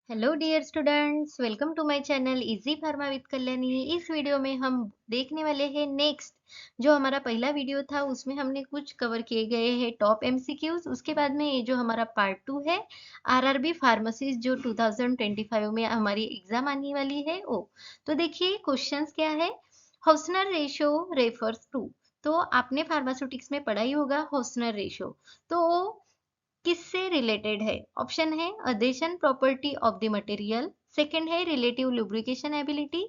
Hello dear students, welcome to my channel easy pharma with Kalyani. इस video में हम देखने वाले हैं नेक्स्ट। जो हमारा पहला वीडियो था उसमें हमने कुछ कवर किए गए हैं टॉप एमसीक्यूज। उसके बाद में ये जो हमारा पार्ट 2 है आरआरबी फार्मेसिस्ट जो 2025 में हमारी एग्जाम आने वाली है वो। तो देखिए क्वेश्चंस क्या है। हॉसनर रेशो रेफर्स टू। तो आपने फार्मास्यूटिक्स में पढ़ा ही होगा हॉसनर रेशो। तो वो किससे रिलेटेड है? ऑप्शन है adhesion property of the material, second है रिलेटिव लुब्रिकेशन एबिलिटी,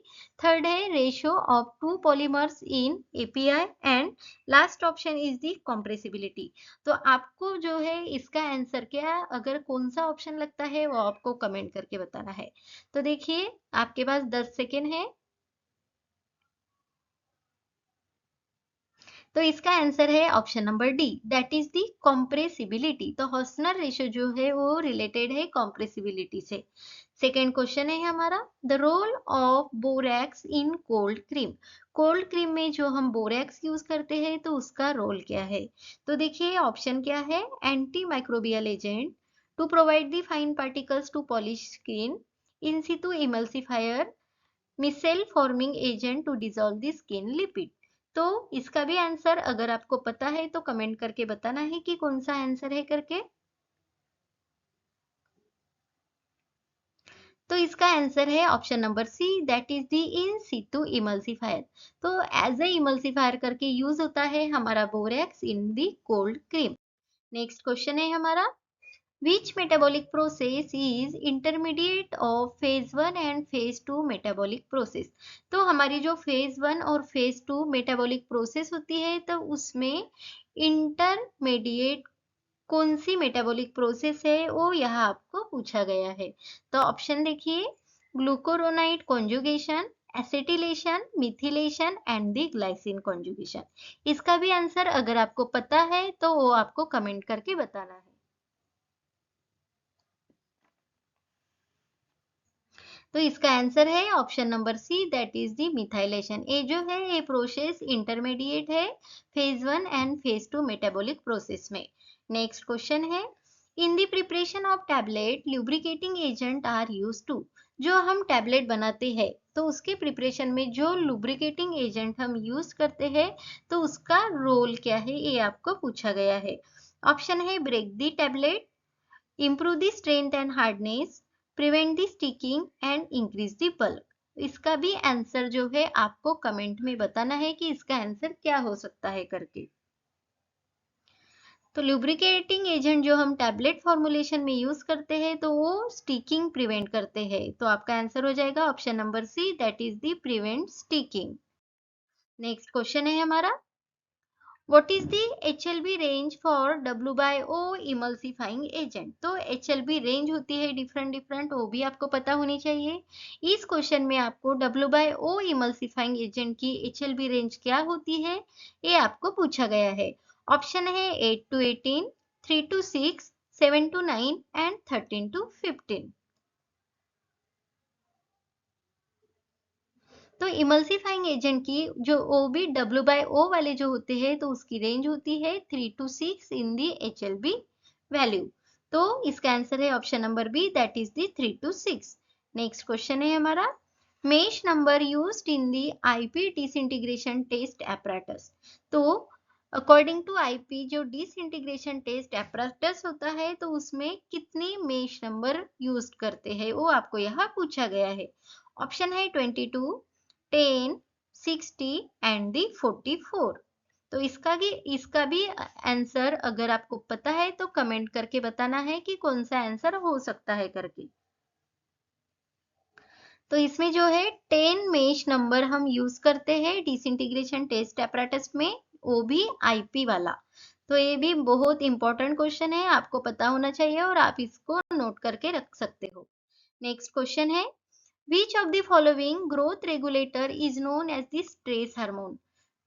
थर्ड है ratio of two polymers in API and last option is the compressibility. तो आपको जो है इसका आंसर क्या, अगर कौन सा ऑप्शन लगता है वो आपको कमेंट करके बताना है। तो देखिए आपके पास 10 सेकेंड है। तो इसका आंसर है option number D, that is the compressibility. तो हॉसनर रेशियो जो है वो रिलेटेड है कॉम्प्रेसिबिलिटी से। सेकेंड क्वेश्चन है हमारा, the role of borax in cold cream. Cold cream में जो हम बोरैक्स यूज करते हैं तो उसका रोल क्या है? तो देखिए ऑप्शन क्या है, anti microbial agent, to provide the fine particles to polish skin, in situ emulsifier, micelle forming agent to dissolve the skin lipid. तो इसका भी आंसर अगर आपको पता है तो कमेंट करके बताना है कि कौन सा आंसर है करके। तो इसका आंसर है option number C, that is the in situ emulsifier. तो एज ए इमल्सिफायर करके यूज होता है हमारा borax in the cold cream. Next question है हमारा, which metabolic process is intermediate of phase 1 and phase 2 metabolic process। तो हमारी जो phase 1 और phase 2 metabolic process होती है तो उसमें intermediate कौन सी मेटाबॉलिक प्रोसेस है वो यहाँ आपको पूछा गया है। तो ऑप्शन देखिए, glucuronide conjugation, acetylation, methylation and the glycine conjugation. इसका भी आंसर अगर आपको पता है तो वो आपको कमेंट करके बताना है। तो इसका आंसर है option number C, that is the methylation. ये जो है ये प्रोसेस इंटरमीडिएट है phase 1 and phase 2 metabolic process में। नेक्स्ट क्वेश्चन है, in the preparation of tablet lubricating agent are use to. जो हम टैबलेट बनाते हैं तो उसके प्रिपरेशन में जो लुब्रिकेटिंग एजेंट हम यूज करते हैं तो उसका रोल क्या है ये आपको पूछा गया है। ऑप्शन है break the tablet, improve the strength and hardness, prevent the sticking and increase the bulk। इसका भी आंसर जो है आपको कमेंट में बताना है कि इसका आंसर क्या हो सकता है करके। तो लुब्रिकेटिंग एजेंट जो हम टैबलेट फॉर्मुलेशन में यूज करते हैं तो वो स्टिकिंग प्रिवेंट करते हैं। तो आपका आंसर हो जाएगा option number C, that is the prevent sticking. Next question है हमारा, What is the HLB range for W by O emulsifying agent। तो HLB रेंज होती है डिफरेंट डिफरेंट, वो भी आपको पता होनी चाहिए। इस क्वेश्चन में आपको W by O emulsifying agent की HLB रेंज क्या होती है ये आपको पूछा गया है। ऑप्शन है 8 to 18, 3 to 6, 7 to 9 and 13 to 15। तो इमल्सिफाइंग एजेंट की जो O B W by O वाले जो होते हैं तो उसकी रेंज होती है 3 to 6 in the H L B value. तो इसका आंसर है option number B, that is the 3 to 6। Next question है हमारा, mesh number used in the IP disintegration test apparatus. तो अकॉर्डिंग टू आईपी जो डिसइंटीग्रेशन टेस्ट एपरेटस होता है तो उसमें कितनी मेश नंबर यूज करते हैं वो आपको यहाँ पूछा गया है। ऑप्शन है 22, 10, 60 एंड दी 44। तो इसका भी आंसर अगर आपको पता है तो कमेंट करके बताना है कि कौन सा आंसर हो सकता है करके। तो इसमें जो है 10 मेश नंबर हम यूज करते हैं डिसइंटीग्रेशन टेस्ट apparatus में, वो भी आईपी वाला। तो ये भी बहुत इंपॉर्टेंट क्वेश्चन है, आपको पता होना चाहिए और आप इसको नोट करके रख सकते हो। नेक्स्ट क्वेश्चन है, which of the following growth regulator is known as the stress hormone.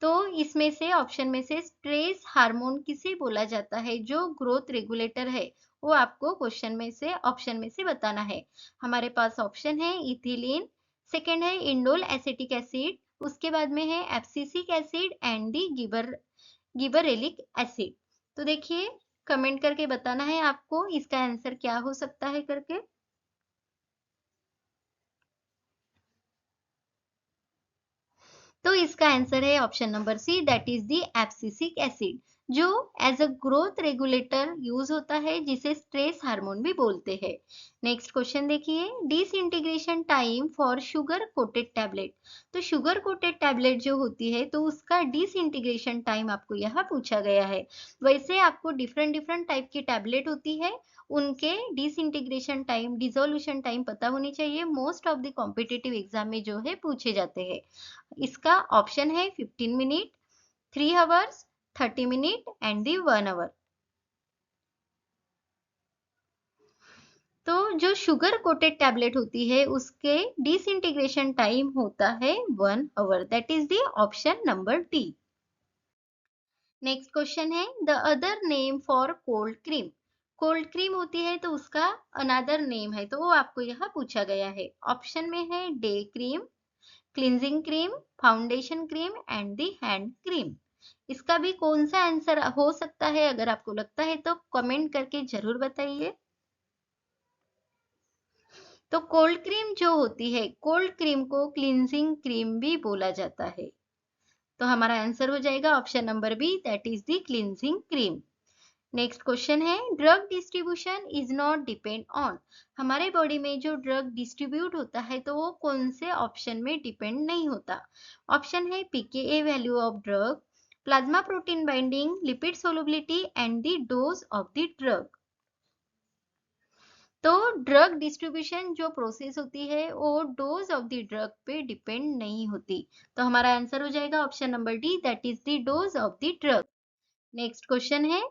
तो इसमें से ऑप्शन में से स्ट्रेस हार्मोन किसे बोला जाता है जो ग्रोथ रेगुलेटर है वो आपको क्वेश्चन में से ऑप्शन में से बताना है। हमारे पास ऑप्शन है इथिलीन, सेकेंड है इंडोल एसिटिक एसिड, उसके बाद में है abscisic acid and the gibberellic acid. तो देखिए कमेंट करके बताना है आपको इसका आंसर क्या हो सकता है करके। तो इसका आंसर है option number C, that is the abscisic acid, जो as a growth regulator use होता है, जिसे स्ट्रेस हार्मोन भी बोलते हैं। नेक्स्ट क्वेश्चन देखिए, disintegration time for sugar coated tablet. तो शुगर कोटेड टैबलेट जो होती है, तो उसका डिसइंटीग्रेशन टाइम आपको यहाँ पूछा गया है। वैसे आपको डिफरेंट डिफरेंट टाइप की टैबलेट होती है, उनके डिसइंटीग्रेशन टाइम, डिसोल्यूशन टाइम पता होनी चाहिए। Most of the competitive exam में जो है पूछे जाते हैं। इसका ऑप्शन है 15 minute, 3 hours, 30 minute and the 1 hour. तो जो शुगर कोटेड टैबलेट होती है, उसके डिसइंटीग्रेशन टाइम होता है 1 hour, that is the option number D. Next question है, the other name for cold cream. Cold cream होती है, तो उसका अनदर नेम है, तो वो आपको यहाँ पूछा गया है। ऑप्शन में है day cream, cleansing cream, foundation cream and the hand cream. इसका भी कौन सा आंसर हो सकता है? अगर आपको लगता है तो कमेंट करके जरूर बताइए। तो कोल्ड क्रीम जो होती है, कोल्ड क्रीम को क्लींजिंग क्रीम भी बोला जाता है। तो हमारा आंसर हो जाएगा option number B, that is the cleansing cream. Next question है, drug distribution is not depend on. हमारे बॉडी में जो ड्रग डिस्ट्रीब्यूट होता है, तो वो कौन से ऑप्शन में डिपेंड नहीं होता? ऑप्शन है pKa value of drug, plasma protein binding, lipid solubility and the dose of the drug. तो ड्रग डिस्ट्रीब्यूशन जो प्रोसेस होती है, वो डोज ऑफ द ड्रग पे डिपेंड नहीं होती। तो हमारा आंसर हो जाएगा option number D, that is the dose of the drug. Next question है,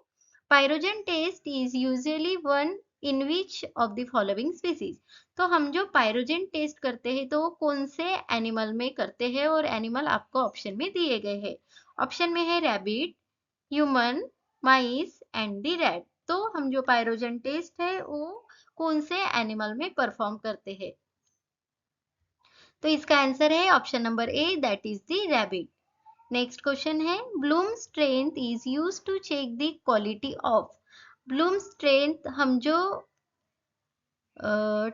pyrogen test is usually one in which of the following species. तो हम जो पायरोजन टेस्ट करते हैं, तो वो कौन से एनिमल में करते हैं? और एनिमल आपको ऑप्शन में दिए गए हैं। ऑप्शन में है rabbit, human, mice and the rat. तो हम जो पायरोजन टेस्ट है, वो कौन से एनिमल में परफॉर्म करते हैं? तो इसका आंसर है option number A, that is the rabbit. Next question है, bloom strength is use to check the quality of. Bloom strength हम जो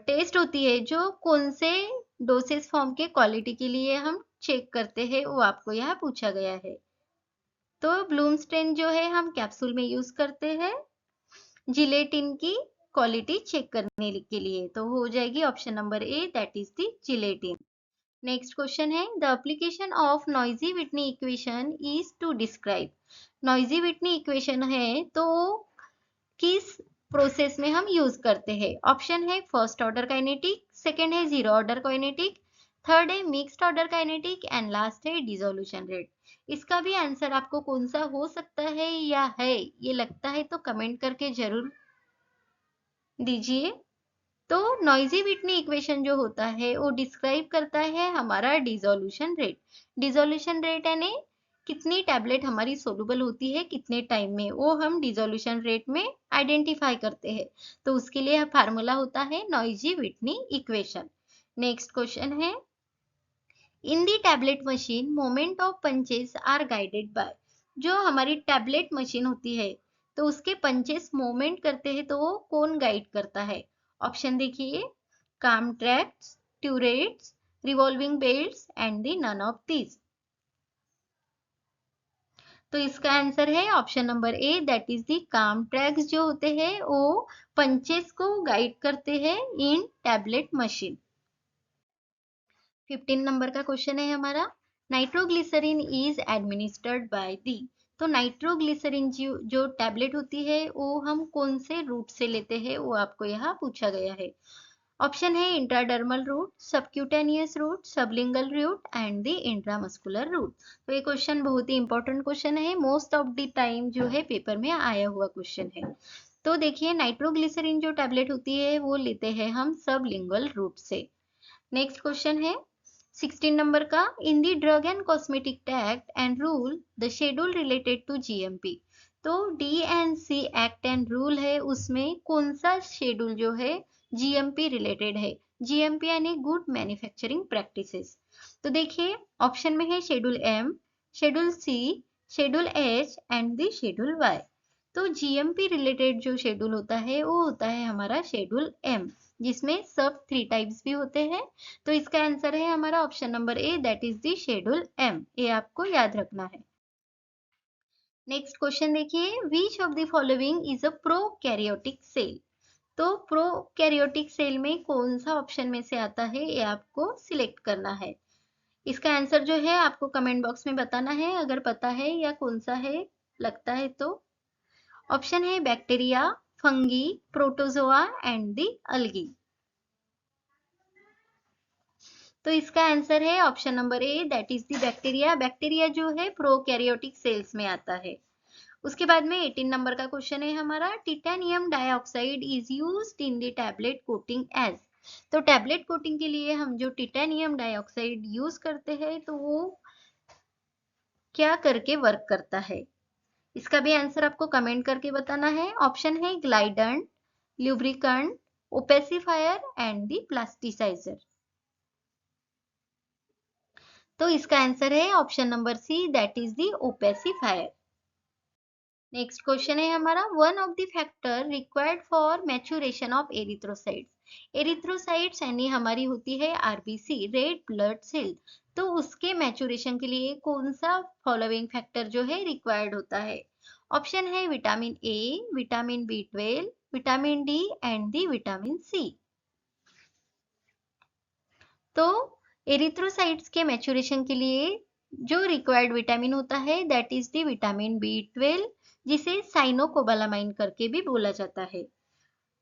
टेस्ट होती है, जो कौन से डोसेस फॉर्म के क्वालिटी के लिए हम चेक करते हैं, वो आपको यहाँ पूछा गया है। तो ब्लूम स्ट्रेंथ जो है, हम कैप्सूल में यूज करते हैं जिलेटिन की क्वालिटी चेक करने के लिए। तो हो जाएगी option number A, that is the gelatin. Next question है, the application of Noyes Whitney equation is to describe. Noyes Whitney equation है, तो किस प्रोसेस में हम यूज करते हैं? ऑप्शन है फर्स्ट ऑर्डर काइनेटिक, सेकंड है जीरो ऑर्डर काइनेटिक, थर्ड है mixed order kinetic and last है डिसोल्यूशन रेट। इसका भी आंसर आपको कौन सा हो सकता है या है, ये लगता है तो कमेंट करके जरूर दीजिए। तो नॉइजी विटनी इक्वेशन जो होता है, वो डिस्क्राइब करता है हमारा डिसोल्यूशन रेट। डिसोल्यूशन रेट यानी कितनी टैबलेट हमारी सोलुबल होती है कितने टाइम में, वो हम डिसोल्यूशन रेट में आइडेंटिफाई करते हैं। तो उसके लिए फार्मूला होता है Noyes Whitney equation. Next question है, in the tablet machine moment of punches are guided by. जो हमारी टैबलेट मशीन होती है, तो उसके पंचेस मोमेंट करते हैं, तो वो कौन गाइड करता है? ऑप्शन देखिए, cam tracks, turrets, revolving belts and D none of this. तो इसका आंसर है option number A, that is the cam tracks जो होते हैं, वो पंचेस को गाइड करते हैं इन टैबलेट मशीन। 15 नंबर का क्वेश्चन है हमारा, nitroglycerin is administered by the. तो नाइट्रोग्लिसरीन जो टैबलेट होती है, वो हम कौन से रूट से लेते हैं, वो आपको यहाँ पूछा गया है। ऑप्शन है intradermal route, subcutaneous route, sublingual route and the intramuscular route. तो ये क्वेश्चन बहुत ही इंपॉर्टेंट क्वेश्चन है, मोस्ट ऑफ द टाइम जो है पेपर में आया हुआ क्वेश्चन है। तो देखिए, नाइट्रोग्लिसरीन जो टैबलेट होती है, वो लेते हैं हम सबलिंगुअल रूट से। नेक्स्ट क्वेश्चन है 16 नंबर का, in the drug and cosmetic act and rule the schedule related to GMP. तो DNC एक्ट एंड रूल है, उसमें कौन सा शेड्यूल जो है जीएमपी रिलेटेड है? जीएमपी यानी गुड मैन्युफैक्चरिंग प्रैक्टिसेस। तो देखिए, ऑप्शन में है schedule M, schedule C, schedule H and the schedule Y. तो जीएमपी रिलेटेड जो शेड्यूल होता है, वो होता है हमारा शेड्यूल एम, जिसमें सब 3 टाइप्स भी होते हैं। तो इसका आंसर है हमारा option number A, that is the schedule M. ये आपको याद रखना है। नेक्स्ट क्वेश्चन देखिए, which of the following is a prokaryotic cell. तो प्रोकैरियोटिक सेल में कौन सा ऑप्शन में से आता है, ये आपको सिलेक्ट करना है। इसका आंसर जो है आपको कमेंट बॉक्स में बताना है, अगर पता है या कौन सा है लगता है तो। ऑप्शन है bacteria, fungi, protozoa and the algae. तो इसका आंसर है option number A, that is the bacteria. Bacteria जो है प्रोकैरियोटिक सेल्स में आता है। उसके बाद में 18 नंबर का क्वेश्चन है हमारा, titanium dioxide is used in the tablet coating as. तो टैबलेट कोटिंग के लिए हम जो टिटेनियम डाइऑक्साइड यूज करते हैं तो वो क्या करके वर्क करता है, इसका भी आंसर आपको कमेंट करके बताना है। ऑप्शन है glidant, lubricant, opacifier and the plasticizer. तो इसका आंसर है option number C, that is the opacifier. Next question है हमारा, one of the factor required for maturation of erythrocytes. Erythrocytes यानी हमारी होती है आरबीसी, रेड ब्लड सेल। तो उसके मैच्योरेशन के लिए कौन सा फॉलोइंग फैक्टर जो है रिक्वायर्ड होता है। ऑप्शन है vitamin A, vitamin B12, vitamin D and the vitamin C. तो एरिथ्रोसाइट्स के मैच्योरेशन के लिए जो रिक्वायर्ड विटामिन होता है that is the vitamin B12, जिसे साइनोकोबालामाइन करके भी बोला जाता है।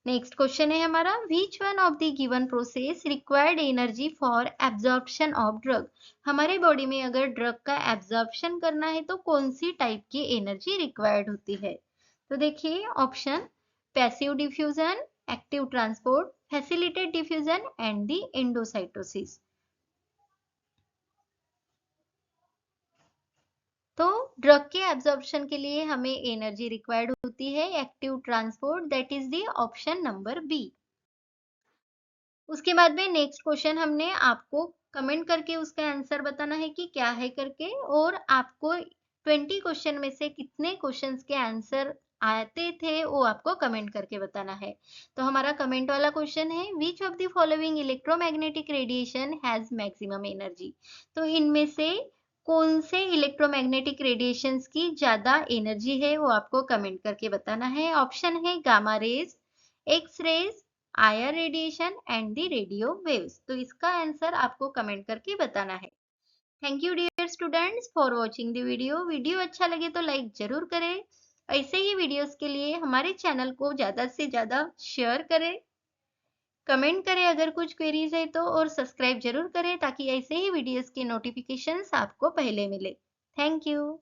नेक्स्ट क्वेश्चन है हमारा, which one of the given process required energy for absorption of drug. हमारे बॉडी में अगर ड्रग का एब्जॉर्प्शन करना है तो कौन सी टाइप की एनर्जी रिक्वायर्ड होती है। तो देखिए option, passive diffusion, active transport, facilitated diffusion and the endocytosis. तो ड्रग के एब्जॉर्प्शन के लिए हमें एनर्जी रिक्वायर्ड होती है active transport, that is the option number B. उसके बाद में नेक्स्ट क्वेश्चन हमने आपको कमेंट करके उसका आंसर बताना है कि क्या है करके, और आपको 20 क्वेश्चन में से कितने क्वेश्चंस के आंसर आते थे वो आपको कमेंट करके बताना है। तो हमारा कमेंट वाला क्वेश्चन है, which of the following electromagnetic radiation has maximum energy. तो इनमें से कौन से इलेक्ट्रोमैग्नेटिक रेडिएशंस की ज्यादा एनर्जी है वो आपको कमेंट करके बताना है। ऑप्शन है gamma rays, X rays, IR radiation and the radio waves. तो इसका आंसर आपको कमेंट करके बताना है। Thank you dear students for watching the video. Video अच्छा लगे तो लाइक जरूर करें। ऐसे ही वीडियोस के लिए हमारे चैनल को ज्यादा से ज्यादा शेयर करें, कमेंट करें अगर कुछ क्वेरीज है तो, और सब्सक्राइब जरूर करें ताकि ऐसे ही वीडियोस के नोटिफिकेशंस आपको पहले मिले। Thank you.